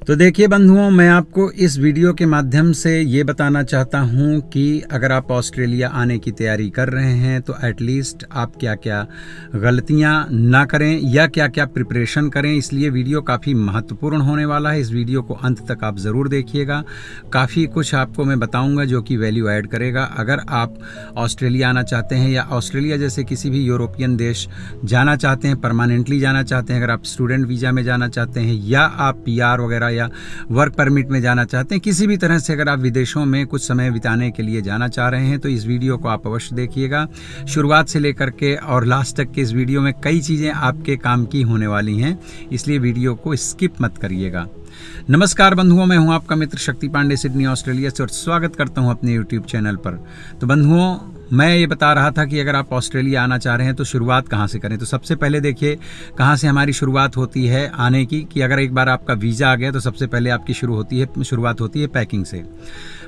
तो देखिए बंधुओं, मैं आपको इस वीडियो के माध्यम से ये बताना चाहता हूँ कि अगर आप ऑस्ट्रेलिया आने की तैयारी कर रहे हैं तो एटलीस्ट आप क्या क्या गलतियाँ ना करें या क्या क्या प्रिपरेशन करें। इसलिए वीडियो काफ़ी महत्वपूर्ण होने वाला है। इस वीडियो को अंत तक आप ज़रूर देखिएगा। काफ़ी कुछ आपको मैं बताऊँगा जो कि वैल्यू ऐड करेगा। अगर आप ऑस्ट्रेलिया आना चाहते हैं या ऑस्ट्रेलिया जैसे किसी भी यूरोपियन देश जाना चाहते हैं, परमानेंटली जाना चाहते हैं, अगर आप स्टूडेंट वीज़ा में जाना चाहते हैं या आप PR वगैरह या वर्क परमिट में जाना चाहते हैं, किसी भी तरह से अगर आप विदेशों में कुछ समय बिताने के लिए जाना चाह रहे हैं तो इस वीडियो को आप अवश्य देखिएगा। शुरुआत से लेकर के और लास्ट तक के इस वीडियो में कई चीज़ें आपके काम की होने वाली हैं, इसलिए वीडियो को स्किप मत करिएगा। नमस्कार बंधुओं, मैं हूं आपका मित्र शक्ति पांडे, सिडनी ऑस्ट्रेलिया से, और स्वागत करता हूं अपने YouTube चैनल पर। तो बंधुओं, मैं ये बता रहा था कि अगर आप ऑस्ट्रेलिया आना चाह रहे हैं तो शुरुआत कहाँ से करें। तो सबसे पहले देखिए कहाँ से हमारी शुरुआत होती है आने की, कि अगर एक बार आपका वीज़ा आ गया तो सबसे पहले आपकी शुरुआत होती है पैकिंग से।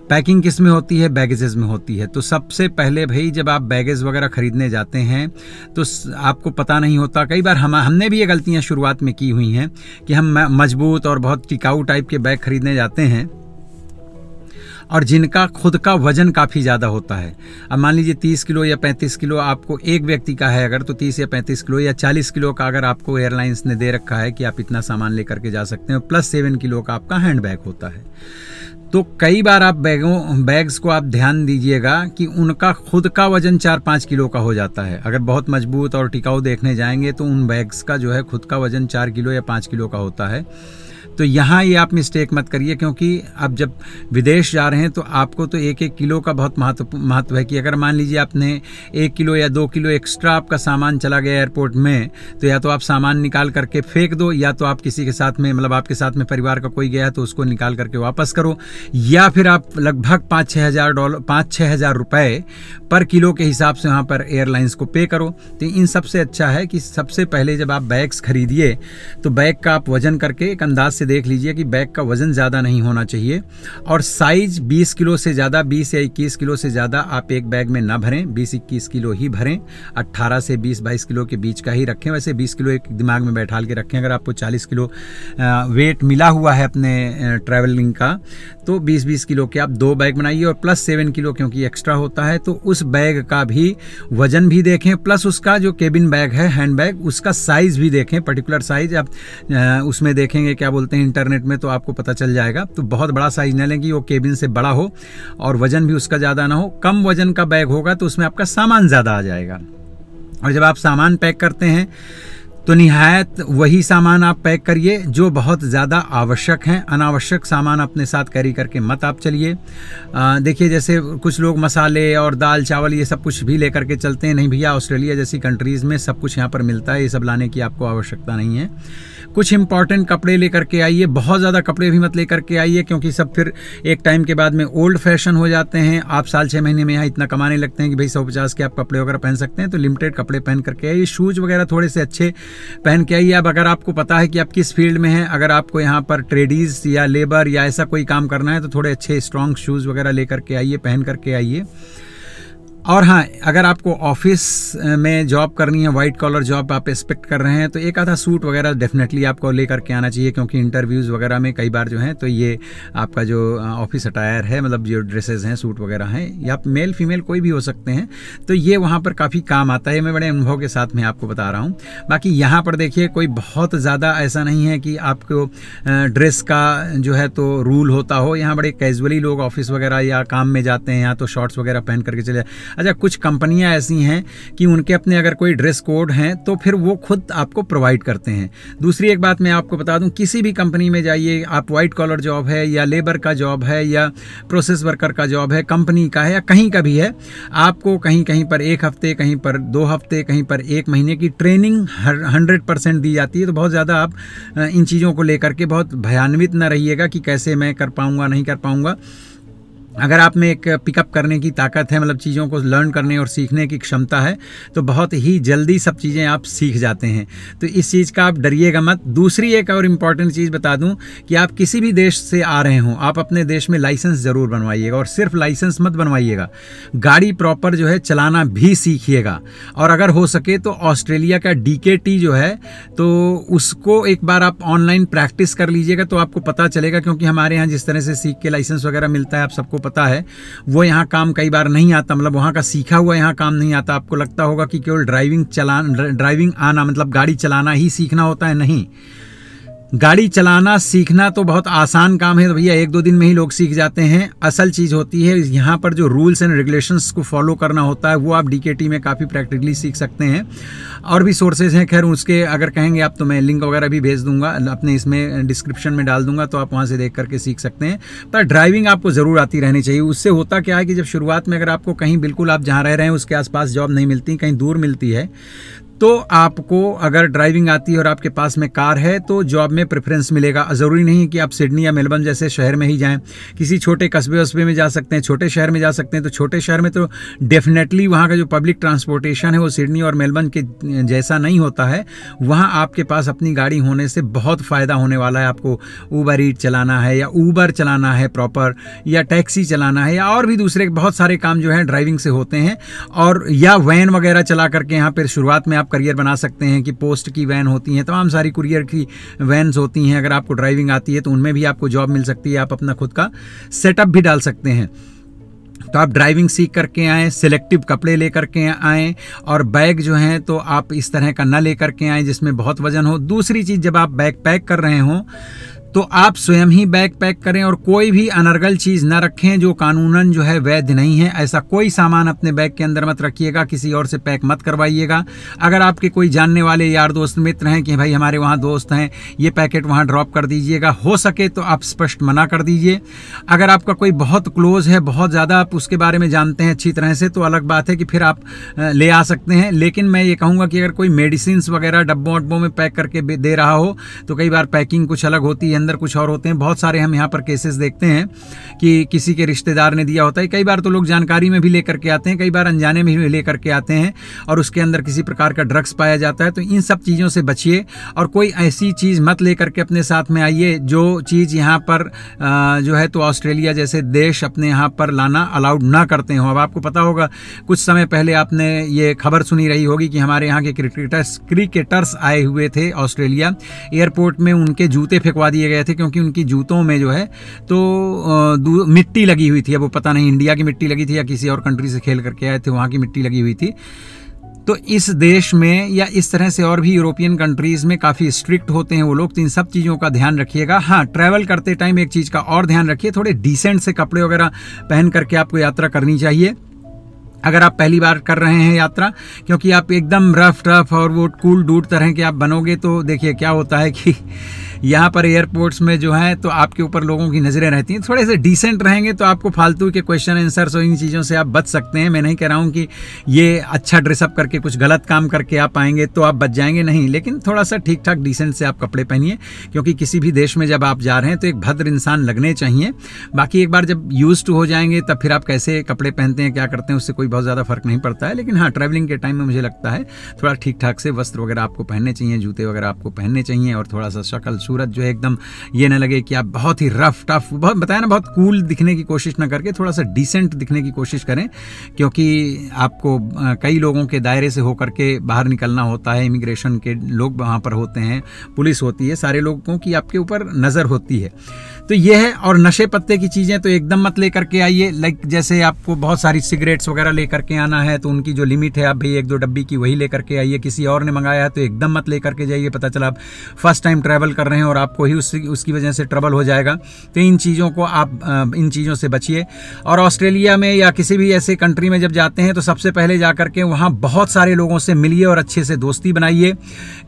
पैकिंग किस में होती है? बैगेजेस में होती है। तो सबसे पहले भाई जब आप बैगेज वगैरह खरीदने जाते हैं तो आपको पता नहीं होता, कई बार हमने भी ये गलतियाँ शुरुआत में की हुई हैं कि हम मजबूत और बहुत टिकाऊ टाइप के बैग खरीदने जाते हैं और जिनका खुद का वजन काफ़ी ज़्यादा होता है। अब मान लीजिए 30 किलो या 35 किलो आपको एक व्यक्ति का है, अगर तो 30 या 35 किलो या 40 किलो का अगर आपको एयरलाइंस ने दे रखा है कि आप इतना सामान लेकर के जा सकते हैं, प्लस 7 किलो का आपका हैंड बैग होता है। तो कई बार आप बैग्स को आप ध्यान दीजिएगा कि उनका खुद का वजन 4-5 किलो का हो जाता है। अगर बहुत मजबूत और टिकाऊ देखने जाएंगे तो उन बैग्स का जो है खुद का वजन 4 किलो या 5 किलो का होता है। तो यहाँ ये आप मिस्टेक मत करिए, क्योंकि अब जब विदेश जा रहे हैं तो आपको तो 1-1 किलो का बहुत महत्व है कि अगर मान लीजिए आपने 1 किलो या 2 किलो एक्स्ट्रा आपका सामान चला गया एयरपोर्ट में, तो या तो आप सामान निकाल करके फेंक दो, या तो आप किसी के साथ में, मतलब आपके साथ में परिवार का कोई गया है तो उसको निकाल करके वापस करो, या फिर आप लगभग $5-6 हज़ार रुपये पर किलो के हिसाब से वहाँ पर एयरलाइंस को पे करो। तो इन सबसे अच्छा है कि सबसे पहले जब आप बैग्स खरीदिए तो बैग का आप वजन करके एक अंदाज से देख लीजिए कि बैग का वजन ज़्यादा नहीं होना चाहिए, और साइज 20 किलो से ज़्यादा, 20 या 21 किलो से ज़्यादा आप एक बैग में ना भरें। 20-21 किलो ही भरें, 18 से 20-22 किलो के बीच का ही रखें। वैसे 20 किलो एक दिमाग में बैठाल के रखें। अगर आपको 40 किलो वेट मिला हुआ है अपने ट्रैवलिंग का तो 20-20 किलो के आप 2 बैग बनाइए, और प्लस 7 किलो क्योंकि एक्स्ट्रा होता है तो उस बैग का भी वजन भी देखें, प्लस उसका जो केबिन बैग है, हैंड बैग, उसका साइज भी देखें, पर्टिकुलर साइज आप उसमें देखेंगे, क्या बोलते हैं, इंटरनेट में, तो आपको पता चल जाएगा। तो बहुत बड़ा साइज न लें कि वो केबिन से बड़ा हो और वजन भी उसका ज़्यादा ना हो। कम वजन का बैग होगा तो उसमें आपका सामान ज़्यादा आ जाएगा। और जब आप सामान पैक करते हैं तो निहायत वही सामान आप पैक करिए जो बहुत ज़्यादा आवश्यक हैं। अनावश्यक सामान अपने साथ कैरी करके मत आप चलिए। देखिए जैसे कुछ लोग मसाले और दाल चावल ये सब कुछ भी लेकर के चलते हैं। नहीं भैया, ऑस्ट्रेलिया जैसी कंट्रीज़ में सब कुछ यहाँ पर मिलता है, ये सब लाने की आपको आवश्यकता नहीं है। कुछ इंपॉर्टेंट कपड़े लेकर के आइए, बहुत ज़्यादा कपड़े भी मत लेकर के आइए, क्योंकि सब फिर एक टाइम के बाद में ओल्ड फैशन हो जाते हैं। आप साल 6 महीने में यहाँ इतना कमाने लगते हैं कि भाई 150 के आप कपड़े वगैरह पहन सकते हैं। तो लिमिटेड कपड़े पहन करके आइए, शूज़ वगैरह थोड़े से अच्छे पहन के आइए। अब अगर आपको पता है कि आप किस फील्ड में हैं, अगर आपको यहाँ पर ट्रेडीज या लेबर या ऐसा कोई काम करना है तो थोड़े अच्छे स्ट्रॉन्ग शूज़ वगैरह लेकर के आइए, पहन करके आइए। और हाँ, अगर आपको ऑफिस में जॉब करनी है, वाइट कॉलर जॉब आप एक्सपेक्ट कर रहे हैं, तो एक आधा सूट वगैरह डेफिनेटली आपको लेकर के आना चाहिए, क्योंकि इंटरव्यूज़ वगैरह में कई बार जो है तो ये आपका जो ऑफिस अटायर है, मतलब जो ड्रेसेस हैं, सूट वगैरह हैं, या आप मेल फीमेल कोई भी हो सकते हैं, तो ये वहाँ पर काफ़ी काम आता है। मैं बड़े अनुभव के साथ में आपको बता रहा हूँ। बाकी यहाँ पर देखिए कोई बहुत ज़्यादा ऐसा नहीं है कि आपको ड्रेस का जो है तो रूल होता हो। यहाँ बड़े कैजुअली लोग ऑफिस वगैरह या काम में जाते हैं, यहाँ तो शॉर्ट्स वगैरह पहन करके चले। अच्छा, कुछ कंपनियां ऐसी हैं कि उनके अपने अगर कोई ड्रेस कोड हैं तो फिर वो खुद आपको प्रोवाइड करते हैं। दूसरी एक बात मैं आपको बता दूं, किसी भी कंपनी में जाइए, आप वाइट कॉलर जॉब है या लेबर का जॉब है या प्रोसेस वर्कर का जॉब है, कंपनी का है या कहीं का भी है, आपको कहीं कहीं पर 1 हफ्ते, कहीं पर 2 हफ्ते, कहीं पर 1 महीने की ट्रेनिंग 100% दी जाती है। तो बहुत ज़्यादा आप इन चीज़ों को लेकर के बहुत भयान्वित न रहिएगा कि कैसे मैं कर पाऊँगा, नहीं कर पाऊँगा। अगर आप में एक पिकअप करने की ताकत है, मतलब चीज़ों को लर्न करने और सीखने की क्षमता है, तो बहुत ही जल्दी सब चीज़ें आप सीख जाते हैं। तो इस चीज़ का आप डरिएगा मत। दूसरी एक और इम्पॉर्टेंट चीज़ बता दूं कि आप किसी भी देश से आ रहे हों, आप अपने देश में लाइसेंस ज़रूर बनवाइएगा, और सिर्फ लाइसेंस मत बनवाइएगा, गाड़ी प्रॉपर जो है चलाना भी सीखिएगा। और अगर हो सके तो ऑस्ट्रेलिया का DKT जो है तो उसको एक बार आप ऑनलाइन प्रैक्टिस कर लीजिएगा, तो आपको पता चलेगा। क्योंकि हमारे यहाँ जिस तरह से सीख के लाइसेंस वगैरह मिलता है, आप सबको पता है, वो यहाँ काम कई बार नहीं आता, मतलब वहाँ का सीखा हुआ यहाँ काम नहीं आता। आपको लगता होगा कि केवल ड्राइविंग आना मतलब गाड़ी चलाना ही सीखना होता है, नहीं। गाड़ी चलाना सीखना तो बहुत आसान काम है, तो भैया 1-2 दिन में ही लोग सीख जाते हैं। असल चीज़ होती है यहाँ पर जो रूल्स एंड रेगुलेशंस को फॉलो करना होता है, वो आप DKT में काफ़ी प्रैक्टिकली सीख सकते हैं। और भी सोर्सेज हैं, खैर उसके अगर कहेंगे आप तो मैं लिंक वगैरह भी भेज दूंगा, अपने इसमें डिस्क्रिप्शन में डाल दूंगा, तो आप वहाँ से देख करके सीख सकते हैं। पर ड्राइविंग आपको ज़रूर आती रहनी चाहिए। उससे होता क्या है कि जब शुरुआत में अगर आपको कहीं बिल्कुल आप जहाँ रह रहे हैं उसके आसपास जॉब नहीं मिलती, कहीं दूर मिलती है, तो आपको अगर ड्राइविंग आती है और आपके पास में कार है तो जॉब में प्रेफरेंस मिलेगा। ज़रूरी नहीं है कि आप सिडनी या मेलबर्न जैसे शहर में ही जाएं, किसी छोटे कस्बे वस्बे में जा सकते हैं, छोटे शहर में जा सकते हैं। तो छोटे शहर में तो डेफिनेटली वहाँ का जो पब्लिक ट्रांसपोर्टेशन है वो सिडनी और मेलबर्न के जैसा नहीं होता है। वहाँ आपके पास अपनी गाड़ी होने से बहुत फ़ायदा होने वाला है। आपको ऊबर ईट चलाना है या ऊबर चलाना है प्रॉपर, या टैक्सी चलाना है, या और भी दूसरे बहुत सारे काम जो है ड्राइविंग से होते हैं। और या वैन वगैरह चला करके यहाँ पर शुरुआत में आप करियर बना सकते हैं कि पोस्ट की वैन होती हैं, तमाम सारी कुरियर की वैन्स होती हैं। अगर आपको ड्राइविंग आती है तो उनमें भी आपको जॉब मिल सकती है, आप अपना खुद का सेटअप भी डाल सकते हैं। तो आप ड्राइविंग सीख करके आएँ, सिलेक्टिव कपड़े लेकर के आएँ, और बैग जो हैं तो आप इस तरह का न लेकर के आएँ जिसमें बहुत वजन हो। दूसरी चीज़, जब आप बैग पैक कर रहे हों तो आप स्वयं ही बैग पैक करें, और कोई भी अनर्गल चीज़ न रखें जो कानूनन जो है वैध नहीं है। ऐसा कोई सामान अपने बैग के अंदर मत रखिएगा, किसी और से पैक मत करवाइएगा। अगर आपके कोई जानने वाले यार दोस्त मित्र हैं कि भाई हमारे वहाँ दोस्त हैं, ये पैकेट वहाँ ड्रॉप कर दीजिएगा, हो सके तो आप स्पष्ट मना कर दीजिए। अगर आपका कोई बहुत क्लोज है, बहुत ज़्यादा आप उसके बारे में जानते हैं अच्छी तरह से, तो अलग बात है कि फिर आप ले आ सकते हैं। लेकिन मैं ये कहूँगा कि अगर कोई मेडिसिन वगैरह डब्बों वड्बों में पैक करके दे रहा हो तो कई बार पैकिंग कुछ अलग होती है, अंदर कुछ और होते हैं। बहुत सारे हम यहाँ पर केसेस देखते हैं कि किसी के रिश्तेदार ने दिया होता है। कई बार तो लोग जानकारी में भी लेकर के आते हैं, कई बार अनजाने में भी लेकर के आते हैं, और उसके अंदर किसी प्रकार का ड्रग्स पाया जाता है। तो इन सब चीज़ों से बचिए, और कोई ऐसी चीज़ मत लेकर के अपने साथ में आइए जो चीज़ यहाँ पर जो है तो ऑस्ट्रेलिया जैसे देश अपने यहाँ पर लाना अलाउड ना करते हो। अब आपको पता होगा, कुछ समय पहले आपने ये खबर सुनी रही होगी कि हमारे यहाँ के क्रिकेटर्स आए हुए थे ऑस्ट्रेलिया, एयरपोर्ट में उनके जूते फेंकवा दिए गए थे क्योंकि उनकी जूतों में जो है तो मिट्टी लगी हुई थी। अब वो पता नहीं इंडिया की मिट्टी लगी थी या किसी और कंट्री से खेल करके आए थे, वहाँ की मिट्टी लगी हुई थी। तो इस देश में या इस तरह से और भी यूरोपियन कंट्रीज़ में काफ़ी स्ट्रिक्ट होते हैं वो लोग। तो इन सब चीज़ों का ध्यान रखिएगा। हाँ, ट्रैवल करते टाइम एक चीज़ का और ध्यान रखिए, थोड़े डिसेंट से कपड़े वगैरह पहन करके आपको यात्रा करनी चाहिए अगर आप पहली बार कर रहे हैं यात्रा। क्योंकि आप एकदम रफ और वो कूल डूड तरह के आप बनोगे तो देखिए क्या होता है कि यहाँ पर एयरपोर्ट्स में जो है तो आपके ऊपर लोगों की नज़रें रहती हैं। थोड़े से डिसेंट रहेंगे तो आपको फालतू के क्वेश्चन आंसर्स और इन चीज़ों से आप बच सकते हैं। मैं नहीं कह रहा हूँ कि ये अच्छा ड्रेसअप करके कुछ गलत काम करके आप आएंगे तो आप बच जाएंगे, नहीं। लेकिन थोड़ा सा ठीक ठाक डिसेंट से आप कपड़े पहनिए, क्योंकि किसी भी देश में जब आप जा रहे हैं तो एक भद्र इंसान लगने चाहिए। बाकी एक बार जब यूज टू हो जाएंगे तब फिर आप कैसे कपड़े पहनते हैं, क्या करते हैं, उससे कोई बहुत ज़्यादा फर्क नहीं पड़ता है। लेकिन हाँ, ट्रैवलिंग के टाइम में मुझे लगता है थोड़ा ठीक ठाक से वस्त्र वगैरह आपको पहनने चाहिए, जूते वगैरह आपको पहनने चाहिए, और थोड़ा सा शक्ल सूरत जो है एकदम ये ना लगे कि आप बहुत ही रफ टफ, बहुत बताया ना, बहुत कूल दिखने की कोशिश ना करके थोड़ा सा डिसेंट दिखने की कोशिश करें। क्योंकि आपको कई लोगों के दायरे से होकर के बाहर निकलना होता है, इमिग्रेशन के लोग वहाँ पर होते हैं, पुलिस होती है, सारे लोगों की आपके ऊपर नज़र होती है। तो ये है। और नशे पत्ते की चीज़ें तो एकदम मत लेकर के आइए। लाइक जैसे आपको बहुत सारी सिगरेट्स वगैरह लेकर के आना है तो उनकी जो लिमिट है आप भाई 1-2 डब्बी की वही लेकर के आइए। किसी और ने मंगाया है तो एकदम मत लेकर के जाइए, पता चला आप फर्स्ट टाइम ट्रैवल कर रहे हैं और आपको ही उसकी वजह से ट्रबल हो जाएगा। तो इन चीज़ों को आप इन चीज़ों से बचिए। और ऑस्ट्रेलिया में या किसी भी ऐसे कंट्री में जब जाते हैं तो सबसे पहले जा करके वहाँ बहुत सारे लोगों से मिलिए और अच्छे से दोस्ती बनाइए।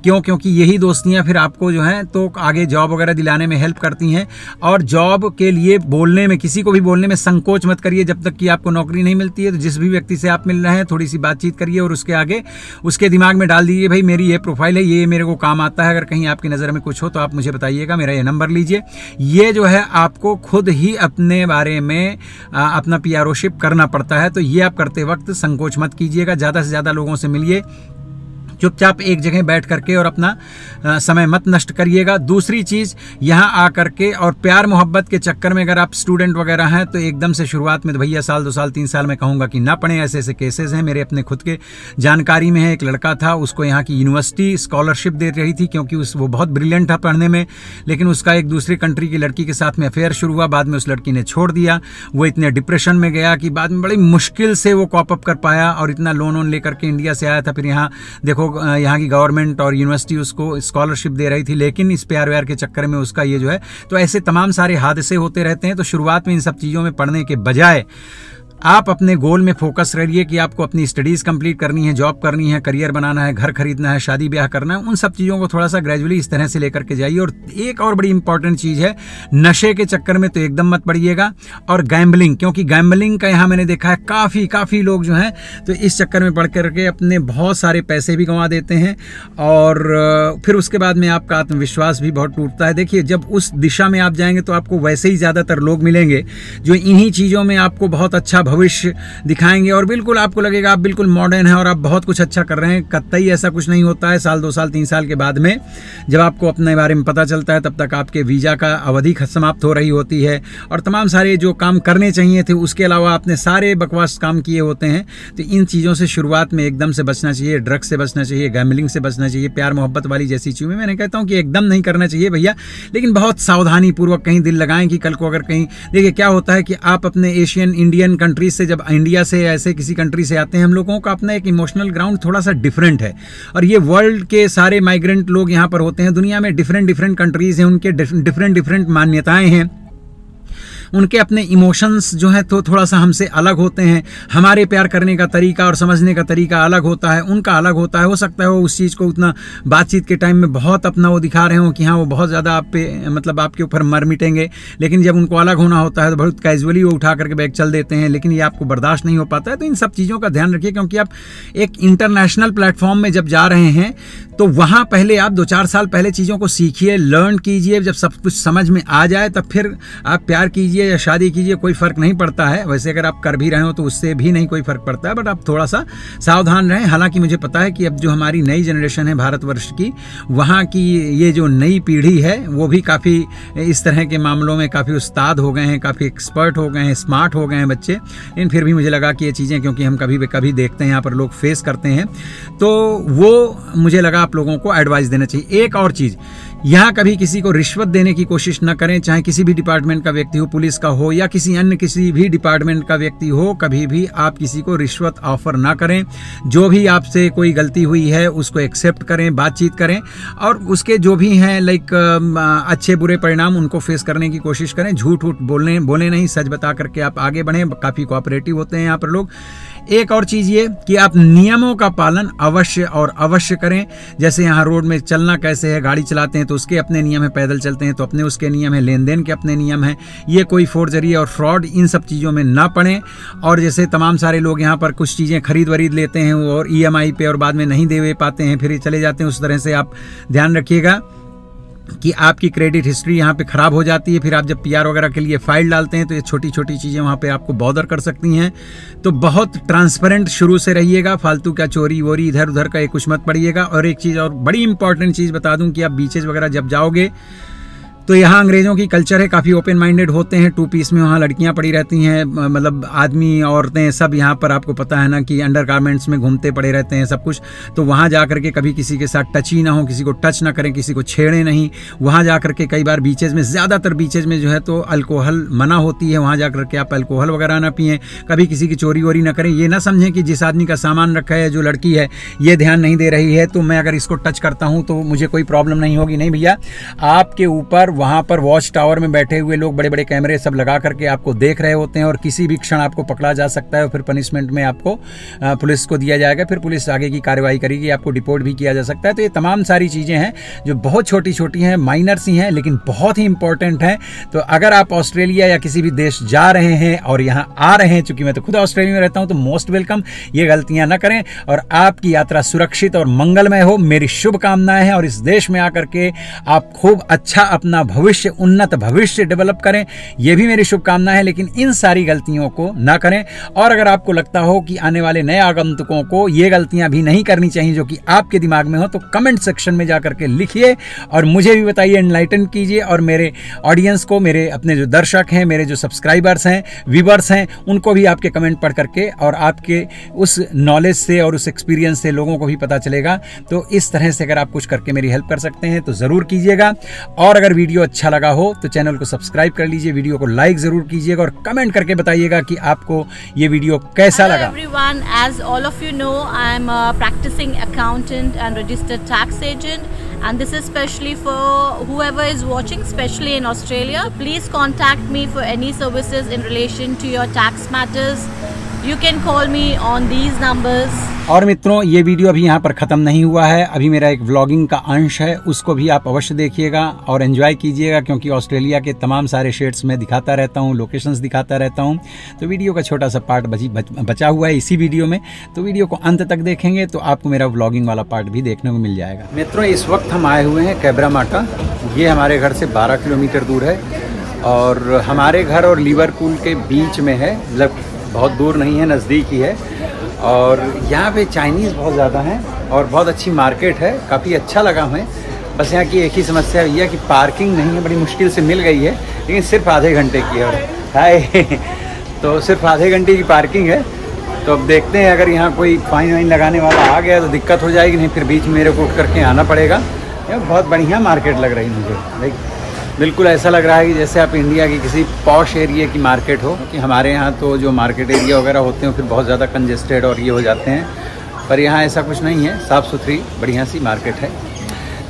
क्योंकि यही दोस्तियाँ फिर आपको जो है तो आगे जॉब वगैरह दिलाने में हेल्प करती हैं। और जॉब के लिए बोलने में, किसी को भी बोलने में संकोच मत करिए। जब तक कि आपको नौकरी नहीं मिलती है तो जिस भी व्यक्ति से आप मिल रहे हैं थोड़ी सी बातचीत करिए और उसके आगे उसके दिमाग में डाल दीजिए भाई मेरी ये प्रोफाइल है, ये मेरे को काम आता है, अगर कहीं आपकी नज़र में कुछ हो तो आप मुझे बताइएगा, मेरा ये नंबर लीजिए। ये जो है आपको खुद ही अपने बारे में अपना पीआरओशिप करना पड़ता है, तो ये आप करते वक्त संकोच मत कीजिएगा, ज़्यादा से ज़्यादा लोगों से मिलिए, चुपचाप एक जगह बैठ करके और अपना समय मत नष्ट करिएगा। दूसरी चीज़, यहाँ आ करके और प्यार मोहब्बत के चक्कर में अगर आप स्टूडेंट वगैरह हैं तो एकदम से शुरुआत में तो भैया साल 2 साल 3 साल मैं कहूँगा कि ना पढ़ें। ऐसे ऐसे केसेस हैं, मेरे अपने खुद के जानकारी में है। एक लड़का था, उसको यहाँ की यूनिवर्सिटी स्कॉलरशिप दे रही थी क्योंकि वो बहुत ब्रिलियंट था पढ़ने में, लेकिन उसका एक दूसरी कंट्री की लड़की के साथ में अफेयर शुरू हुआ, बाद में उस लड़की ने छोड़ दिया। वो इतने डिप्रेशन में गया कि बाद में बड़ी मुश्किल से वो कॉप अप कर पाया और इतना लोन वोन लेकर के इंडिया से आया था। फिर यहाँ देखो यहाँ की गवर्नमेंट और यूनिवर्सिटी उसको स्कॉलरशिप दे रही थी, लेकिन इस प्यार व्यार के चक्कर में उसका ये जो है, तो ऐसे तमाम सारे हादसे होते रहते हैं। तो शुरुआत में इन सब चीज़ों में पढ़ने के बजाय आप अपने गोल में फोकस रहिए कि आपको अपनी स्टडीज़ कंप्लीट करनी है, जॉब करनी है, करियर बनाना है, घर खरीदना है, शादी ब्याह करना है। उन सब चीज़ों को थोड़ा सा ग्रेजुअली इस तरह से लेकर के जाइए। और एक और बड़ी इंपॉर्टेंट चीज़ है, नशे के चक्कर में तो एकदम मत पड़िएगा, और गैम्बलिंग, क्योंकि गैम्बलिंग का यहाँ मैंने देखा है काफ़ी लोग जो हैं तो इस चक्कर में पड़ करके अपने बहुत सारे पैसे भी गंवा देते हैं और फिर उसके बाद में आपका आत्मविश्वास भी बहुत टूटता है। देखिए, जब उस दिशा में आप जाएंगे तो आपको वैसे ही ज़्यादातर लोग मिलेंगे जो इन्हीं चीज़ों में आपको बहुत अच्छा भविष्य दिखाएंगे और बिल्कुल आपको लगेगा आप बिल्कुल मॉडर्न हैं और आप बहुत कुछ अच्छा कर रहे हैं। कतई ऐसा कुछ नहीं होता है। साल 2 साल 3 साल के बाद में जब आपको अपने बारे में पता चलता है, तब तक आपके वीज़ा का अवधि समाप्त हो रही होती है और तमाम सारे जो काम करने चाहिए थे उसके अलावा आपने सारे बकवास काम किए होते हैं। तो इन चीज़ों से शुरुआत में एकदम से बचना चाहिए, ड्रग्स से बचना चाहिए, गैम्बलिंग से बचना चाहिए, प्यार मोहब्बत वाली जैसी चीज़ें मैंने कहता हूँ कि एकदम नहीं करना चाहिए भैया, लेकिन बहुत सावधानी पूर्वक कहीं दिल लगाएं कि कल को अगर कहीं देखिए क्या होता है कि आप अपने एशियन इंडियन कंट्रीज से, जब इंडिया से ऐसे किसी कंट्री से आते हैं, हम लोगों का अपना एक इमोशनल ग्राउंड थोड़ा सा डिफरेंट है और ये वर्ल्ड के सारे माइग्रेंट लोग यहाँ पर होते हैं। दुनिया में डिफरेंट कंट्रीज हैं, उनके डिफरेंट मान्यताएं हैं, उनके अपने इमोशंस जो है तो थोड़ा सा हमसे अलग होते हैं। हमारे प्यार करने का तरीका और समझने का तरीका अलग होता है, उनका अलग होता है। हो सकता है वो उस चीज़ को उतना बातचीत के टाइम में बहुत अपना वो दिखा रहे हो कि हाँ वो बहुत ज़्यादा आप पे मतलब आपके ऊपर मर मिटेंगे, लेकिन जब उनको अलग होना होता है तो बहुत कैजुअली वो उठा करके बैग चल देते हैं, लेकिन ये आपको बर्दाश्त नहीं हो पाता है। तो इन सब चीज़ों का ध्यान रखिए, क्योंकि आप एक इंटरनेशनल प्लेटफॉर्म में जब जा रहे हैं तो वहाँ पहले आप 2-4 साल पहले चीज़ों को सीखिए, लर्न कीजिए। जब सब कुछ समझ में आ जाए तब फिर आप प्यार कीजिए या शादी कीजिए, कोई फ़र्क नहीं पड़ता है। वैसे अगर आप कर भी रहे हो तो उससे भी नहीं कोई फ़र्क पड़ता है, बट आप थोड़ा सा सावधान रहें। हालांकि मुझे पता है कि अब जो हमारी नई जनरेशन है भारतवर्ष की, वहाँ की ये जो नई पीढ़ी है वो भी काफ़ी इस तरह के मामलों में काफ़ी उस्ताद हो गए हैं, काफ़ी एक्सपर्ट हो गए हैं, स्मार्ट हो गए हैं बच्चे। लेकिन फिर भी मुझे लगा कि ये चीज़ें, क्योंकि हम कभी देखते हैं यहाँ पर लोग फेस करते हैं, तो वो मुझे लगा आप लोगों को एडवाइस देना चाहिए। एक और चीज़, यहाँ कभी किसी को रिश्वत देने की कोशिश न करें, चाहे किसी भी डिपार्टमेंट का व्यक्ति हो, पुलिस का हो या किसी भी डिपार्टमेंट का व्यक्ति हो, कभी भी आप किसी को रिश्वत ऑफर ना करें। जो भी आपसे कोई गलती हुई है उसको एक्सेप्ट करें, बातचीत करें और उसके जो भी हैं अच्छे बुरे परिणाम उनको फेस करने की कोशिश करें। झूठ बोले नहीं, सच बता करके आप आगे बढ़ें। काफ़ी कोऑपरेटिव होते हैं यहाँ पर लोग। एक और चीज़ ये कि आप नियमों का पालन अवश्य करें। जैसे यहाँ रोड में चलना कैसे है, गाड़ी चलाते हैं तो उसके अपने नियम है, पैदल चलते हैं तो अपने उसके नियम है, लेन देन के अपने नियम हैं। ये कोई फोर्जरी और फ्रॉड इन सब चीज़ों में ना पड़ें। और जैसे तमाम सारे लोग यहाँ पर कुछ चीज़ें खरीद लेते हैं और EMI पे और बाद में नहीं दे पाते हैं, फिर चले जाते हैं, उस तरह से आप ध्यान रखिएगा कि आपकी क्रेडिट हिस्ट्री यहाँ पे ख़राब हो जाती है। फिर आप जब PR वगैरह के लिए फ़ाइल डालते हैं तो ये छोटी चीज़ें वहाँ पे आपको बॉदर कर सकती हैं। तो बहुत ट्रांसपेरेंट शुरू से रहिएगा, फालतू का चोरी वोरी इधर उधर का कुछ मत पड़िएगा। और एक चीज़ और बड़ी इंपॉर्टेंट चीज़ बता दूँ कि आप बीचेज वगैरह जब जाओगे तो यहाँ अंग्रेज़ों की कल्चर है, काफ़ी ओपन माइंडेड होते हैं। 2 पीस में वहाँ लड़कियाँ पड़ी रहती हैं, मतलब आदमी औरतें सब यहाँ पर आपको पता है ना कि अंडर गारमेंट्स में घूमते पड़े रहते हैं सब कुछ। तो वहाँ जा करके कभी किसी के साथ टच ही ना हो, किसी को टच ना करें, किसी को छेड़े नहीं। वहाँ जा करके कई बार बीचेज़ में, ज़्यादातर बीचेज़ में जो है तो अल्कोहल मना होती है, वहाँ जा करके आप अल्कोहल वगैरह ना पिएँ। कभी किसी की चोरी वोरी ना करें। ये ना समझें कि जिस आदमी का सामान रखा है, जो लड़की है ये ध्यान नहीं दे रही है तो मैं अगर इसको टच करता हूँ तो मुझे कोई प्रॉब्लम नहीं होगी। नहीं भैया, आपके ऊपर वहाँ पर वॉच टावर में बैठे हुए लोग बड़े बड़े कैमरे सब लगा करके आपको देख रहे होते हैं और किसी भी क्षण आपको पकड़ा जा सकता है और फिर पनिशमेंट में आपको पुलिस को दिया जाएगा, फिर पुलिस आगे की कार्रवाई करेगी, आपको डिपोर्ट भी किया जा सकता है। तो ये तमाम सारी चीज़ें हैं जो बहुत छोटी छोटी हैं, माइनर सी हैं, लेकिन बहुत ही इंपॉर्टेंट हैं। तो अगर आप ऑस्ट्रेलिया या किसी भी देश जा रहे हैं और यहाँ आ रहे हैं, चूंकि मैं तो खुद ऑस्ट्रेलिया में रहता हूँ, तो मोस्ट वेलकम, ये गलतियाँ न करें और आपकी यात्रा सुरक्षित और मंगलमय हो, मेरी शुभकामनाएं हैं। और इस देश में आकर के आप खूब अच्छा अपना भविष्य, उन्नत भविष्य डेवलप करें, यह भी मेरी शुभकामना है। लेकिन इन सारी गलतियों को ना करें। और अगर आपको लगता हो कि आने वाले नए आगंतुकों को ये गलतियां भी नहीं करनी चाहिए जो कि आपके दिमाग में हो, तो कमेंट सेक्शन में जाकर के लिखिए और मुझे भी बताइए, एनलाइटन कीजिए। और मेरे ऑडियंस को, मेरे अपने जो दर्शक हैं, मेरे जो सब्सक्राइबर्स हैं, व्यूवर्स हैं, उनको भी आपके कमेंट पढ़ करके और आपके उस नॉलेज से और उस एक्सपीरियंस से लोगों को भी पता चलेगा। तो इस तरह से अगर आप कुछ करके मेरी हेल्प कर सकते हैं तो ज़रूर कीजिएगा। और अगर वीडियो अच्छा लगा हो तो चैनल को सब्सक्राइब कर लीजिए, वीडियो को लाइक ज़रूर कीजिएगा और कमेंट करके बताइएगा कि आपको ये वीडियो कैसा लगा। Everyone, as all of you know, I am a practicing accountant and registered tax agent, and this is especially for whoever is watching, especially in Australia. Please contact me for any services in relation to your tax matters. You can call me on these numbers. और मित्रों, ये video अभी यहाँ पर ख़त्म नहीं हुआ है, अभी मेरा एक व्लॉगिंग का अंश है, उसको भी आप अवश्य देखिएगा और एंजॉय कीजिएगा, क्योंकि ऑस्ट्रेलिया के तमाम सारे शेड्स में दिखाता रहता हूँ, लोकेशंस दिखाता रहता हूँ। तो वीडियो का छोटा सा पार्ट बचा हुआ है इसी वीडियो में, तो वीडियो को अंत तक देखेंगे तो आपको मेरा व्लॉगिंग वाला पार्ट भी देखने को मिल जाएगा। मित्रों, इस वक्त हम आए हुए हैं कैब्रामाटा। ये हमारे घर से 12 किलोमीटर दूर है और हमारे घर और लिवरपूल के बीच में है, मतलब बहुत दूर नहीं है, नज़दीक ही है। और यहाँ पे चाइनीज़ बहुत ज़्यादा हैं और बहुत अच्छी मार्केट है, काफ़ी अच्छा लगा हमें। बस यहाँ की एक ही समस्या ये है कि पार्किंग नहीं है, बड़ी मुश्किल से मिल गई है, लेकिन सिर्फ आधे घंटे की है। और हाय तो सिर्फ आधे घंटे की पार्किंग है। तो अब देखते हैं, अगर यहाँ कोई फाइन वाइन लगाने वाला आ गया तो दिक्कत हो जाएगी, नहीं फिर बीच में मेरे को उठ करके आना पड़ेगा। बहुत बढ़िया मार्केट लग रही मुझे, लाइक बिल्कुल ऐसा लग रहा है कि जैसे आप इंडिया की किसी पॉश एरिया की मार्केट हो। कि हमारे यहाँ तो जो मार्केट एरिया वगैरह होते हैं फिर बहुत ज़्यादा कंजेस्टेड और ये हो जाते हैं, पर यहाँ ऐसा कुछ नहीं है, साफ़ सुथरी बढ़िया सी मार्केट है।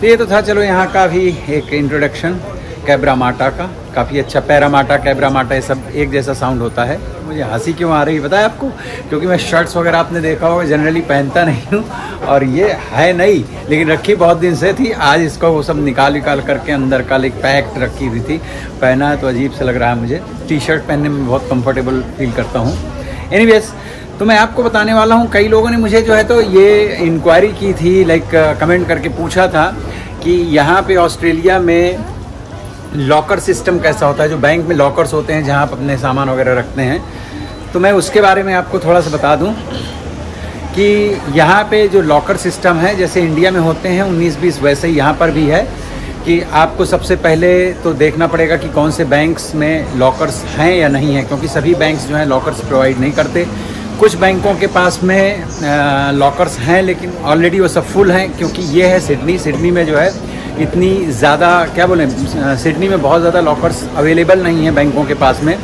तो ये तो था, चलो यहाँ का भी एक इंट्रोडक्शन कैब्रामाटा का। काफ़ी अच्छा, पैरामाटा, कैब्रामाटा, ये सब एक जैसा साउंड होता है। मुझे हंसी क्यों आ रही है पता है आपको? क्योंकि मैं शर्ट्स वगैरह आपने देखा होगा जनरली पहनता नहीं हूँ, और ये है नहीं, लेकिन रखी बहुत दिन से थी। आज इसको वो सब निकाल करके अंदर का एक पैक्ट रखी हुई थी, पहना है तो अजीब से लग रहा है मुझे। टी शर्ट पहनने में बहुत कंफर्टेबल फील करता हूँ। एनीवेज, तो मैं आपको बताने वाला हूँ, कई लोगों ने मुझे जो है तो ये इंक्वायरी की थी, लाइक कमेंट करके पूछा था कि यहाँ पे ऑस्ट्रेलिया में लॉकर सिस्टम कैसा होता है, जो बैंक में लॉकर्स होते हैं जहाँ आप अपने सामान वगैरह रखते हैं। तो मैं उसके बारे में आपको थोड़ा सा बता दूं कि यहाँ पे जो लॉकर सिस्टम है, जैसे इंडिया में होते हैं 19-20, वैसे ही यहाँ पर भी है कि आपको सबसे पहले तो देखना पड़ेगा कि कौन से बैंक्स में लॉकर्स हैं या नहीं है, क्योंकि सभी बैंक्स जो हैं लॉकर्स प्रोवाइड नहीं करते। कुछ बैंकों के पास में लॉकर्स हैं, लेकिन ऑलरेडी वो सब फुल हैं, क्योंकि ये है सिडनी में जो है इतनी ज़्यादा, क्या बोलें, सिडनी में बहुत ज़्यादा लॉकर्स अवेलेबल नहीं है बैंकों के पास में।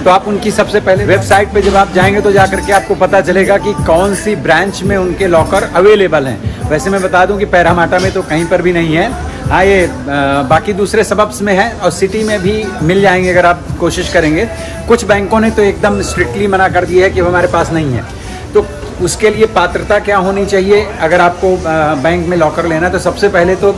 तो आप उनकी सबसे पहले वेबसाइट पे जब आप जाएंगे तो जाकर के आपको पता चलेगा कि कौन सी ब्रांच में उनके लॉकर अवेलेबल हैं। वैसे मैं बता दूं कि पैरामाटा में तो कहीं पर भी नहीं है। हाँ, ये बाकी दूसरे सबब्स में है और सिटी में भी मिल जाएंगे अगर आप कोशिश करेंगे। कुछ बैंकों ने तो एकदम स्ट्रिक्टली मना कर दिया है कि हमारे पास नहीं है। तो उसके लिए पात्रता क्या होनी चाहिए? अगर आपको बैंक में लॉकर लेना है तो सबसे पहले तो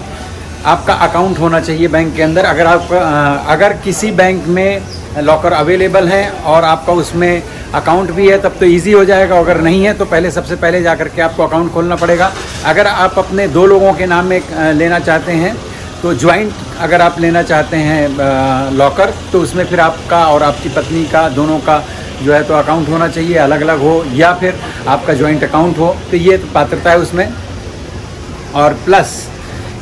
आपका अकाउंट होना चाहिए बैंक के अंदर। अगर किसी बैंक में लॉकर अवेलेबल है और आपका उसमें अकाउंट भी है तब तो इजी हो जाएगा। अगर नहीं है तो सबसे पहले जा कर के आपको अकाउंट खोलना पड़ेगा। अगर आप अपने 2 लोगों के नाम में लेना चाहते हैं तो ज्वाइंट अगर आप लेना चाहते हैं लॉकर, तो उसमें फिर आपका और आपकी पत्नी का, दोनों का जो है तो अकाउंट होना चाहिए, अलग अलग हो या फिर आपका ज्वाइंट अकाउंट हो। तो ये तो पात्रता है उसमें। और प्लस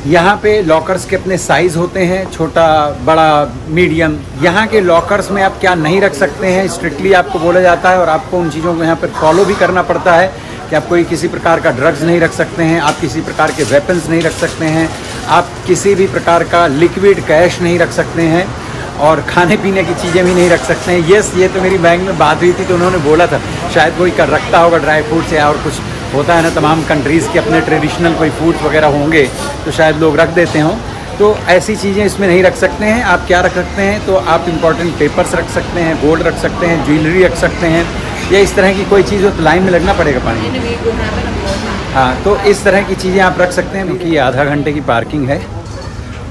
यहाँ पे लॉकर्स के अपने साइज़ होते हैं, छोटा, बड़ा, मीडियम। यहाँ के लॉकर्स में आप क्या नहीं रख सकते हैं स्ट्रिक्टली आपको बोला जाता है, और आपको उन चीज़ों को यहाँ पर फॉलो भी करना पड़ता है कि आप कोई किसी प्रकार का ड्रग्स नहीं रख सकते हैं, आप किसी प्रकार के वेपन्स नहीं रख सकते हैं, आप किसी भी प्रकार का लिक्विड कैश नहीं रख सकते हैं, और खाने पीने की चीज़ें भी नहीं रख सकते हैं। यस, ये तो मेरी बैंक में बात हुई थी तो उन्होंने बोला था, शायद कोई कर रखता होगा ड्राई फ्रूट्स या और कुछ होता है ना, तमाम कंट्रीज़ के अपने ट्रेडिशनल कोई फूड्स वगैरह होंगे तो शायद लोग रख देते हों। तो ऐसी चीज़ें इसमें नहीं रख सकते हैं। आप क्या रख सकते हैं, तो आप इम्पोर्टेंट पेपर्स रख सकते हैं, गोल्ड रख सकते हैं, ज्वेलरी रख सकते हैं, या इस तरह की कोई चीज़ हो तो लाइन में लगना पड़ेगा पानी। हाँ, तो इस तरह की चीज़ें आप रख सकते हैं, क्योंकि ये आधा घंटे की पार्किंग है।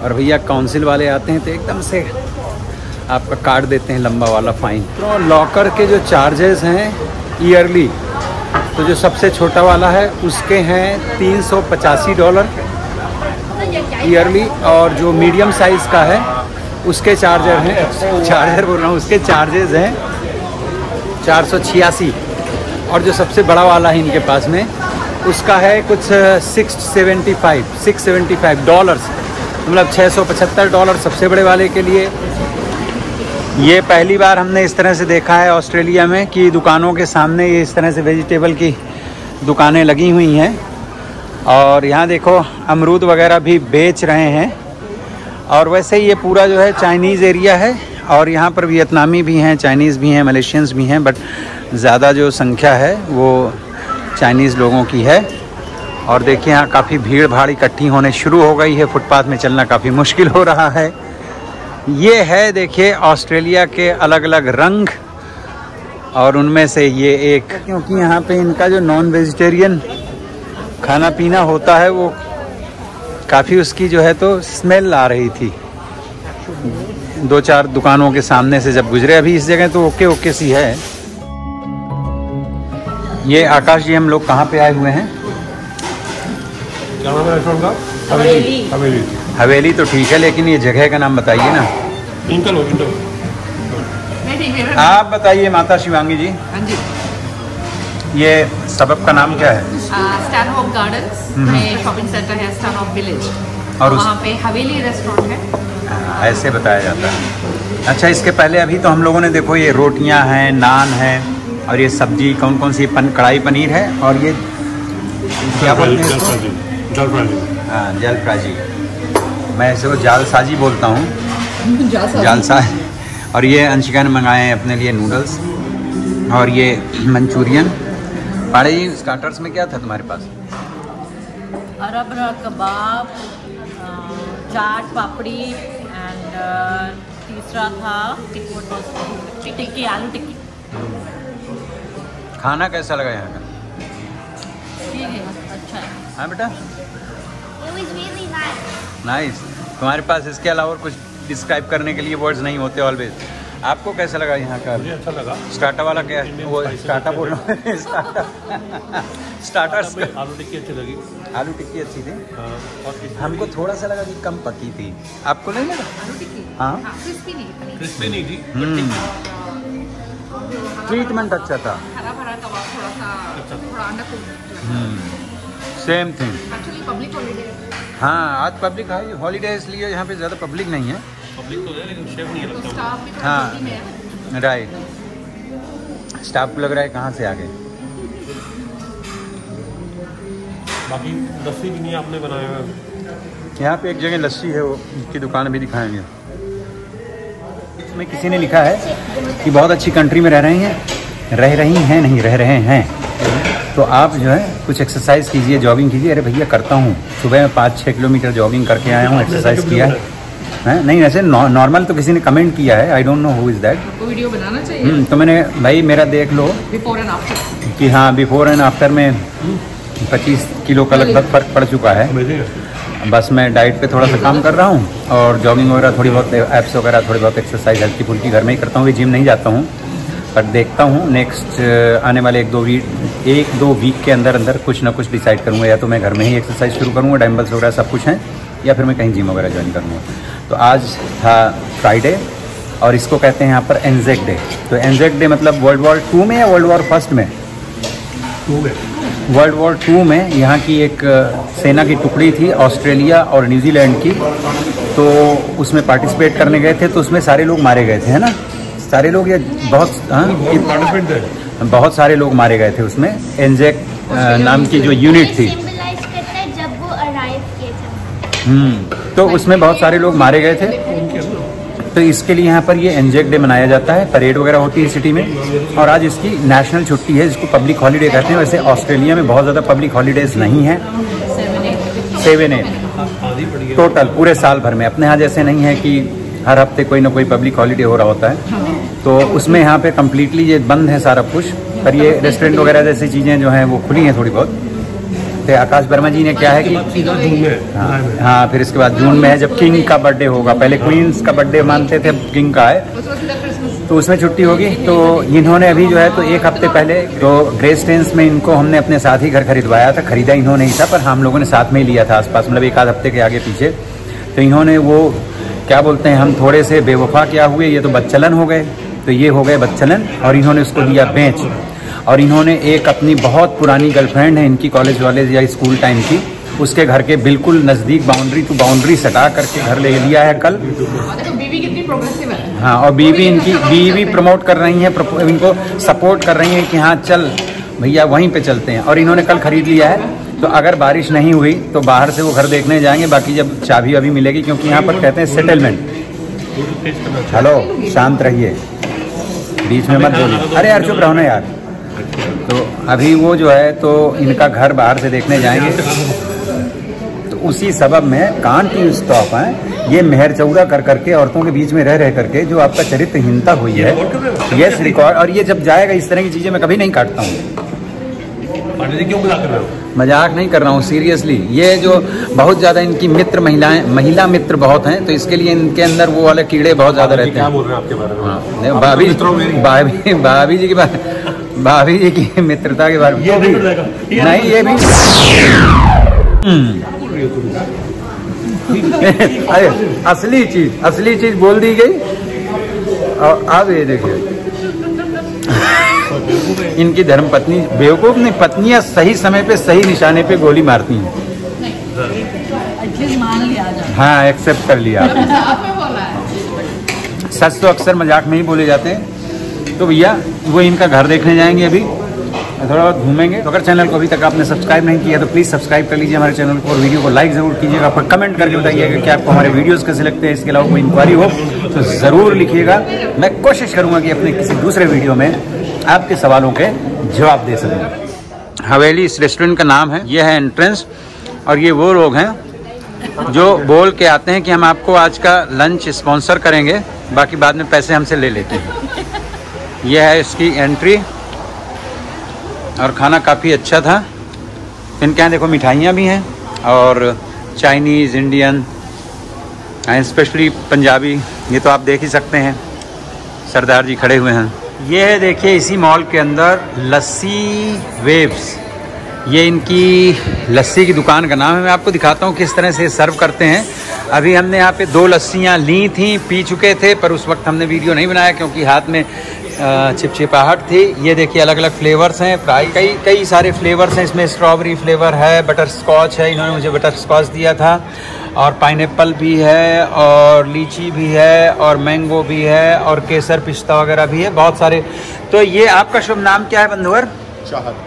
और भैया काउंसिल वाले आते हैं तो एकदम से आपका काट देते हैं लंबा वाला फ़ाइन। तो लॉकर के जो चार्जेस हैं ईयरली, तो जो सबसे छोटा वाला है उसके हैं $385 ईयरली, और जो मीडियम साइज़ का है उसके चार्जर बोल रहा हूँ, उसके चार्जेस हैं 486। और जो सबसे बड़ा वाला है इनके पास में, उसका है कुछ $675 मतलब $675 सबसे बड़े वाले के लिए। ये पहली बार हमने इस तरह से देखा है ऑस्ट्रेलिया में कि दुकानों के सामने ये इस तरह से वेजिटेबल की दुकानें लगी हुई हैं। और यहाँ देखो अमरूद वगैरह भी बेच रहे हैं। और वैसे ये पूरा जो है चाइनीज़ एरिया है, और यहाँ पर वियतनामी भी हैं, चाइनीज़ भी हैं, मलेशियंस भी हैं, बट ज़्यादा जो संख्या है वो चाइनीज़ लोगों की है। और देखिए यहाँ काफ़ी भीड़ भाड़ इकट्ठी होने शुरू हो गई है, फुटपाथ में चलना काफ़ी मुश्किल हो रहा है। ये है देखिए ऑस्ट्रेलिया के अलग अलग रंग, और उनमें से ये एक, क्योंकि यहाँ पे इनका जो नॉन वेजिटेरियन खाना पीना होता है वो काफ़ी उसकी जो है तो स्मेल आ रही थी 2-4 दुकानों के सामने से जब गुजरे। अभी इस जगह तो ओके सी है। ये आकाश जी, हम लोग कहाँ पे आए हुए हैं? क्या नाम है रेस्टोरेंट का? हवेली तो ठीक है, लेकिन ये जगह का नाम बताइए ना। इंटल आप बताइए माता शिवांगी जी। हाँ जी, ये सबब का नाम क्या है? स्टैनहोप गार्डन्स में शॉपिंग सेंटर है, स्टैनहोप विलेज, और वहाँ पे हवेली रेस्टोरेंट है। ऐसे बताया जाता है। अच्छा, इसके पहले अभी तो हम लोगों ने देखो ये रोटियां हैं, नान है, और ये सब्जी कौन सी कढ़ाई पनीर है, और ये क्या बोलते हैं इसको? हाँ, जलप्राजी। मैं इसको जालसाजी बोलता हूँ, जालसा। और ये अंशिका ने मंगाए हैं अपने लिए नूडल्स, और ये मंचूरियन। पाड़े जी, स्टार्टर्स में क्या था तुम्हारे पास? अरब कबाब, चाट पापड़ी, एंड तीसरा था टिक्की, आलू टिक्की। खाना कैसा लगा यहाँ का? ठीक है, अच्छा है। हाँ बेटा, It was really nice. Nice. तुम्हारे पास इसके अलावा और कुछ डिस्क्राइब करने के लिए वर्ड्स नहीं होते ऑलवेज। आपको कैसा लगा यहाँ का? मुझे अच्छा लगा। स्टार्टर वाला क्या है? वो स्टार्टर बोल रहा हूँ स्टार्टर्स। आलू टिक्की अच्छी लगी। आलू टिक्की अच्छी थी। हाँ, और हमको थोड़ा सा लगा कि कम पकी थी। आपको नहीं लगा? आलू टिक्की हाँ, क्रिस्पी नहीं, क्रिस्पी नहीं थी। ट्रीटमेंट अच्छा था। हरा भरा कबाब, थोड़ा अंडा को। Same thing. Actually public holiday. हाँ, आज पब्लिक हॉलीडे इसलिए यहाँ पे ज़्यादा पब्लिक नहीं है। पब्लिक तो है लेकिन शेफ नहीं लगता। स्टाफ भी थोड़ा हाँ, busy में है। राइट। स्टाफ को लग रहा है कहाँ से आ गए। बाकी लस्सी भी नहीं आपने बनाया हुआ। यहाँ पे एक जगह लस्सी है, वो की दुकान भी दिखाएंगे। इसमें किसी ने लिखा है कि बहुत अच्छी कंट्री में रह रही हैं, नहीं रह रहे हैं, तो आप जो है कुछ एक्सरसाइज कीजिए, जॉगिंग कीजिए। अरे भैया करता हूँ, सुबह में 5-6 किलोमीटर जॉगिंग करके आया हूँ, एक्सरसाइज किया है। नहीं, ऐसे नॉर्मल तो किसी ने कमेंट किया है, I don't know who is that. आपको वीडियो बनाना चाहिए तो मैंने भाई मेरा देख लो बिफोर एंड आफ्टर कि हाँ, बिफोर एंड आफ्टर में 25 किलो का लगभग फ़र्क पड़ चुका है। बस मैं डाइट पे थोड़ा सा काम कर रहा हूँ, और जॉगिंग वगैरह थोड़ी बहुत, एप्स वगैरह थोड़ी बहुत एक्सरसाइज हल्की फुल्की घर में ही करता हूँ। जिम नहीं जाता हूँ, पर देखता हूँ नेक्स्ट आने वाले 1-2 वीक के अंदर कुछ ना कुछ डिसाइड करूँगा। या तो मैं घर में ही एक्सरसाइज शुरू करूँगा, डम्बल्स वगैरह सब कुछ हैं, या फिर मैं कहीं जिम वगैरह ज्वाइन करूँगा। तो आज था फ्राइडे, और इसको कहते हैं यहाँ पर एनजेक डे। तो एनजेक डे मतलब वर्ल्ड वॉर 2 में या वर्ल्ड वॉर 1 में? 2 में। वर्ल्ड वॉर 2 में यहाँ की एक सेना की टुकड़ी थी ऑस्ट्रेलिया और न्यूजीलैंड की, तो उसमें पार्टिसिपेट करने गए थे। तो उसमें सारे लोग मारे गए थे, है ना? सारे लोग, या बहुत सारे लोग मारे गए थे उसमें। एनजेक नाम की जो यूनिट थी, सिंबलाइज करता है जब वो अराइव किए थे। तो उसमें बहुत सारे लोग मारे गए थे। तो इसके लिए यहाँ पर ये एनजेक डे मनाया जाता है, परेड वगैरह होती है सिटी में, और आज इसकी नेशनल छुट्टी है, जिसको पब्लिक हॉलीडे कहते हैं। वैसे ऑस्ट्रेलिया में बहुत ज़्यादा पब्लिक हॉलीडेज नहीं है, 7-8 आधी पड़ी है टोटल पूरे साल भर में। अपने यहाँ जैसे नहीं है कि हर हफ्ते कोई ना कोई पब्लिक हॉलीडे हो रहा होता है, तो उसमें यहाँ पे कम्प्लीटली ये बंद है सारा कुछ। पर ये रेस्टोरेंट वगैरह जैसी चीज़ें जो हैं वो खुली हैं थोड़ी बहुत। तो आकाश वर्मा जी ने क्या है कि सीधा जून में हाँ फिर इसके बाद जून में है जब किंग का बर्थडे होगा। पहले क्वींस का बर्थडे मानते थे, अब किंग का है, तो उसमें छुट्टी होगी। तो इन्होंने अभी जो है तो एक हफ्ते पहले तो ग्रेस टेंस में इनको हमने अपने साथ ही घर खरीदवाया था। खरीदा इन्होंने ही था पर हम लोगों ने साथ में ही लिया था आसपास, मतलब एक आध हफ्ते के आगे पीछे। तो इन्होंने वो क्या बोलते हैं, हम थोड़े से बेवफा क्या हुए, ये तो बदचलन हो गए, तो ये हो गए बदचलन और इन्होंने उसको दिया बेच। और इन्होंने एक अपनी बहुत पुरानी गर्लफ्रेंड है इनकी, कॉलेज वाले या स्कूल टाइम की, उसके घर के बिल्कुल नज़दीक बाउंड्री टू बाउंड्री सटा करके घर ले लिया है कल। बीवी कितनी प्रोग्रेसिव है। हाँ, और बीवी प्रमोट कर रही हैं, इनको सपोर्ट कर रही हैं कि हाँ चल भैया वहीं पे चलते हैं। और इन्होंने कल खरीद लिया है, तो अगर बारिश नहीं हुई तो बाहर से वो घर देखने जाएंगे, बाकी जब चाबी अभी मिलेगी, क्योंकि यहाँ पर कहते हैं सेटलमेंट। हेलो, शांत रहिए, बीच में मत बोलिए। अरे यार चुप रहो ना यार। तो अभी वो जो है तो इनका घर बाहर से देखने जाएंगे, तो उसी सबब में कांट यू स्टॉप है ये मेहर चौरा कर करके औरतों के बीच में रह रह करके जो आपका चरित्रहीनता हुई है, यस रिकॉर्ड। और ये जब जाएगा इस तरह की चीजें मैं कभी नहीं काटता हूँ। क्यों मजाक कर रहे हो? मजाक नहीं कर रहा हूँ, सीरियसली। ये जो बहुत ज़्यादा इनकी मित्र महिला मित्र बहुत हैं, तो इसके लिए इनके अंदर वो वाले कीड़े बहुत ज़्यादा रहते हैं। क्या बोल रहे हैं आपके बारे में? हाँ, भाभी जी की मित्रता के बारे में नहीं, ये भी अरे असली चीज बोल दी गई। और अब ये देखिए इनकी धर्मपत्नी बेवकूफ नहीं, पत्नियां सही समय पे सही निशाने पे गोली मारती हैं। हाँ, एक्सेप्ट कर लिया। सच तो अक्सर मजाक में ही बोले जाते हैं। तो भैया वो इनका घर देखने जाएंगे, अभी थोड़ा बहुत घूमेंगे। तो अगर चैनल को अभी तक आपने सब्सक्राइब नहीं किया तो प्लीज़ सब्सक्राइब कर लीजिए हमारे चैनल को, और वीडियो को लाइक ज़रूर कीजिएगा। पर कमेंट करके बताइएगा कि आपको हमारे वीडियोस कैसे लगते हैं। इसके अलावा कोई इंक्वायरी हो तो ज़रूर लिखिएगा। मैं कोशिश करूँगा कि अपने किसी दूसरे वीडियो में आपके सवालों के जवाब दे सकूँ। हवेली इस रेस्टोरेंट का नाम है, ये है एंट्रेंस। और ये वो लोग हैं जो बोल के आते हैं कि हम आपको आज का लंच स्पॉन्सर करेंगे, बाकी बाद में पैसे हमसे ले लेते हैं। यह है इसकी एंट्री, और खाना काफ़ी अच्छा था। इनके यहाँ देखो मिठाइयाँ भी हैं, और Chinese, Indian and specially Punjabi. ये तो आप देख ही सकते हैं, सरदार जी खड़े हुए हैं। ये है देखिए इसी मॉल के अंदर लस्सी वेव्स, ये इनकी लस्सी की दुकान का नाम है। मैं आपको दिखाता हूँ किस तरह से सर्व करते हैं। अभी हमने यहाँ पे 2 लस्सियाँ ली थी, पी चुके थे, पर उस वक्त हमने वीडियो नहीं बनाया क्योंकि हाथ में चिपचिपाहट थी। ये देखिए अलग अलग फ्लेवर्स हैं, कई सारे फ्लेवर्स हैं इसमें। स्ट्रॉबेरी फ्लेवर है, बटर स्कॉच है, इन्होंने मुझे बटर स्कॉच दिया था, और पाइनएप्पल भी है, और लीची भी है, और मैंगो भी है, और केसर पिस्ता वगैरह भी है, बहुत सारे। तो ये आपका शुभ नाम क्या है बंधुवर? चाहत।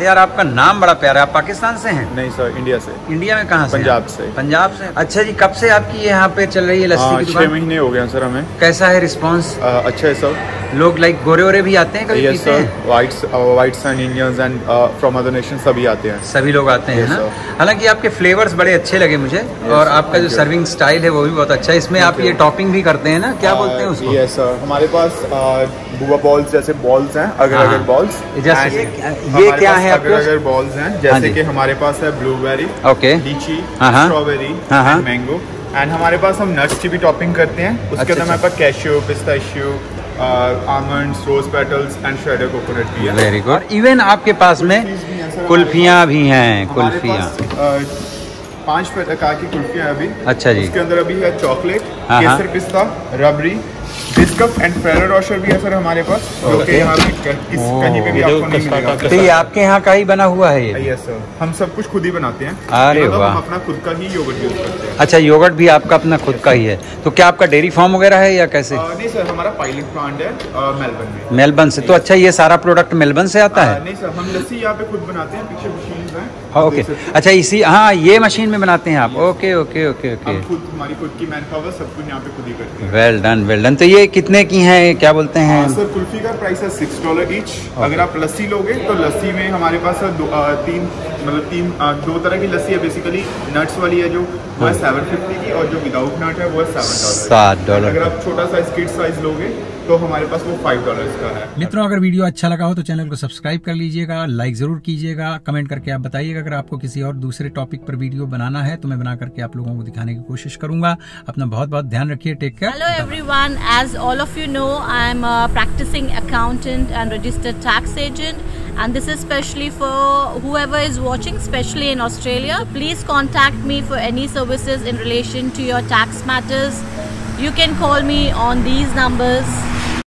यार आपका नाम बड़ा प्यारा है। आप पाकिस्तान से हैं? नहीं सर, इंडिया से। इंडिया में कहाँ से? पंजाब से। पंजाब से। अच्छा जी, कब से आपकी यहाँ पे चल रही है लस्सी की दुकान? 6 महीने हो गए सर हमें। कैसा है रिस्पांस? अच्छा है सर। लोग लाइक गोरे भी आते हैं कभी? Yes sir, whites and Indians and from other nation सभी आते हैं। सभी लोग आते हैं ना। हालांकि आपके फ्लेवर्स बड़े अच्छे लगे मुझे, और आपका जो सर्विंग स्टाइल है वो भी बहुत अच्छा है। इसमें आप ये टॉपिंग भी करते हैं ना, क्या बोलते हैं उसको? यस सर, हमारे पास बुआ बॉल्स जैसे बॉल्स हैं, अगर बॉल्स। ये क्या है आपके बॉल्स हैं? जैसे कि हमारे पास है ब्लूबेरी, ओके, लीची, स्ट्रॉबेरी, मैंगो। एंड हमारे पास हम नट्स की भी टॉपिंग करते हैं। उसके अंदर हमारे पास cashew, pistachio, almonds, rose petals and shredded coconut भी है। Very good. इवन आपके पास में कुल्फियाँ भी हैं? कुल्फियाँ 5 प्रकार की कुल्फियाँ अभी। अच्छा जी। उसके अंदर अभी है चॉकलेट, केसर पिस्ता, रबड़ी, बिस्कट एंड फेरो रोशर भी है सर हमारे पास, जो कि यहाँ पे कहीं पे भी आपको नहीं मिलेगा। तो ये आपके यहाँ का ही बना हुआ है ये? यस सर, हम सब कुछ खुद ही बनाते हैं। अरे वाह। हम अपना खुद का ही योगर्ट यूज करते हैं। अच्छा, योगर्ट भी आपका अपना खुद का ही है? तो क्या आपका डेयरी फार्म वगैरह है या कैसे? नहीं सर, हमारा पायलट प्लांट है मेलबर्न में। मेलबर्न से? तो अच्छा, ये सारा प्रोडक्ट मेलबर्न से आता है? नहीं सर, हम लस्सी यहाँ पे खुद बनाते हैं, पीछे मशीन है। ओके, अच्छा इसी, हाँ ये मशीन में बनाते हैं आप? Okay okay okay okay. हमारी खुद की मैन पावर सब कुछ यहाँ पे खुद ही करते हैं। Well done well done. तो ये कितने की हैं, क्या बोलते हैं? सर कुल्फी का प्राइस है $6 ईच। अगर आप लस्सी लोगे तो लस्सी में हमारे पास दो तरह की लस्सी है बेसिकली। नट्स वाली है जो वो है 750 की, और जो विदाउट नट है वो है $7। अगर आप छोटा साइज किड साइज लोगे तो हमारे पास वो $5 का है। मित्रों, अगर वीडियो अच्छा लगा हो तो चैनल को सब्सक्राइब कर लीजिएगा, लाइक जरूर कीजिएगा, कमेंट करके आप बताइएगा। अगर आपको किसी और दूसरे टॉपिक पर वीडियो बनाना है तो मैं बना करके आप लोगों को दिखाने की कोशिश करूंगा। अपना बहुत बहुत ध्यान रखिए। Take care. Hello everyone, as all of you know, I am a practicing accountant and registered tax agent, and this is especially for whoever is watching, especially in Australia. Please contact me for any services in relation to your tax matters. You can call me on these numbers.